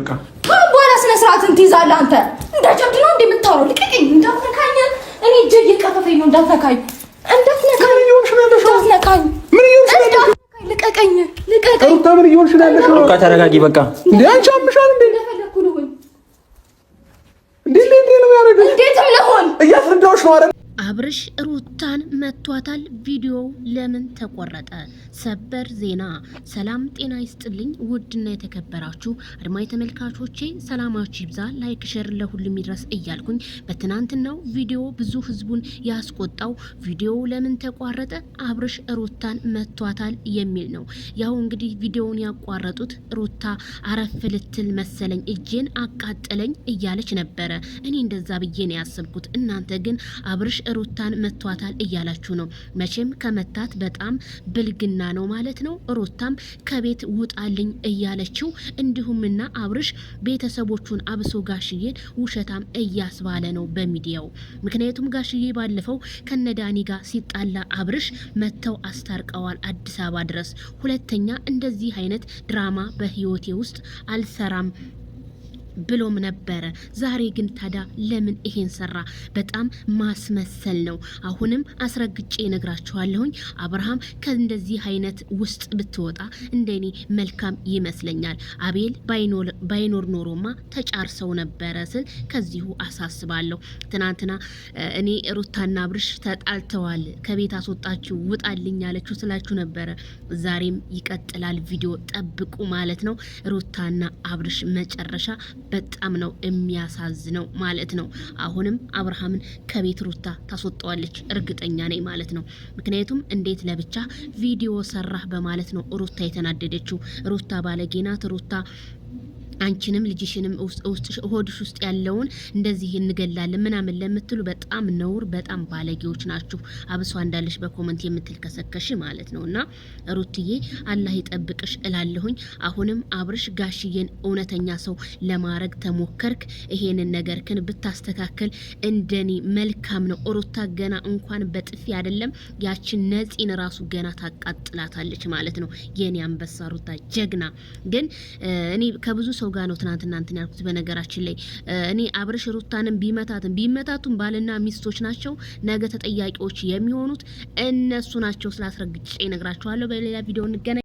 በቃ በኋላ ስነ ስርዓትን ትይዛለህ አንተ። እንደ ጀብድ ነው እንደምታወራው። ልቀቀኝ፣ እንዳትነካኝ። እኔ እጄ እየቀፈፈኝ ነው። እንዳትነካኝ፣ እንዳትነካኝ፣ እንዳትነካኝ። ምን እየሆንሽ ነው ያለሽው? ልቀቀኝ፣ ልቀቀኝ። ሩታ ምን እየሆንሽ ነው ያለሽው? በቃ ተረጋጊ። በቃ እንዴ አንቺ አምሻል እንዴ? እንደፈለኩ ልሁን። እንዴት ነው ያደረገው? እንዴትም ልሁን እያስረዳሁሽ ነው አይደል? አብርሽ ሩታን መቷታል። ቪዲዮው ለምን ተቆረጠ? ሰበር ዜና። ሰላም ጤና ይስጥልኝ ውድና የተከበራችሁ አድማጭ ተመልካቾቼ ሰላማችሁ ይብዛ። ላይክ ሼር ለሁሉም ይድረስ እያልኩኝ በትናንትናው ቪዲዮ ብዙ ህዝቡን ያስቆጣው ቪዲዮው ለምን ተቋረጠ? አብርሽ ሩታን መቷታል የሚል ነው። ያው እንግዲህ ቪዲዮውን ያቋረጡት ሩታ አረፍ ልትል መሰለኝ እጄን አቃጠለኝ እያለች ነበረ። እኔ እንደዛ ብዬ ነው ያሰብኩት። እናንተ ግን አብርሽ ሩታን መቷታል እያላችሁ ነው። መቼም ከመታት በጣም ብልግና ነው ማለት ነው። ሩታም ከቤት ውጣልኝ እያለችው እንዲሁምና አብርሽ ቤተሰቦቹን አብሶ ጋሽዬን ውሸታም እያስባለ ነው በሚዲያው። ምክንያቱም ጋሽዬ ባለፈው ከነዳኒ ጋር ሲጣላ አብርሽ መተው አስታርቀዋል አዲስ አበባ ድረስ። ሁለተኛ እንደዚህ አይነት ድራማ በህይወቴ ውስጥ አልሰራም ብሎም ነበረ። ዛሬ ግን ታዲያ ለምን ይሄን ሰራ? በጣም ማስመሰል ነው። አሁንም አስረግጬ ነግራችኋለሁኝ። አብርሃም ከእንደዚህ አይነት ውስጥ ብትወጣ እንደኔ መልካም ይመስለኛል። አቤል ባይኖር ኖሮማ ተጫርሰው ነበረ ስል ከዚሁ አሳስባለሁ። ትናንትና እኔ ሩታና አብርሽ ተጣልተዋል ከቤት አስወጣችሁ ውጣልኝ ያለችው ስላችሁ ነበረ። ዛሬም ይቀጥላል። ቪዲዮ ጠብቁ ማለት ነው። ሩታና አብርሽ መጨረሻ በጣም ነው የሚያሳዝነው ማለት ነው። አሁንም አብርሃምን ከቤት ሩታ ታስወጣዋለች እርግጠኛ ነኝ ማለት ነው። ምክንያቱም እንዴት ለብቻ ቪዲዮ ሰራህ በማለት ነው ሩታ የተናደደችው። ሩታ ባለጌናት። ሩታ አንቺንም ልጅሽንም ሆድሽ ውስጥ ያለውን እንደዚህ እንገላለን ምናምን ለምትሉ በጣም ነውር፣ በጣም ባለጌዎች ናችሁ። አብሷ እንዳለሽ በኮመንት የምትልከሰከሽ ማለት ነውና ሩትዬ አላህ ይጠብቅሽ እላለሁኝ። አሁንም አብርሽ ጋሽዬን እውነተኛ ሰው ለማድረግ ተሞከርክ። ይሄንን ነገር ግን ብታስተካከል እንደኔ መልካም ነው። ሩታ ገና እንኳን በጥፊ አይደለም ያችን ነፂን ራሱ ገና ታቃጥላታለች ማለት ነው። የኔ አንበሳ ሩታ ጀግና። ግን እኔ ከብዙ ሰው ጋር ነው ትናንትና እንትን ያልኩት። በነገራችን ላይ እኔ አብርሽ ሩታንም ቢመታቱም ባልና ሚስቶች ናቸው። ነገ ተጠያቂዎች የሚሆኑት እነሱ ናቸው። ስላስረግጬ እነግራችኋለሁ። በሌላ ቪዲዮ እንገናኝ።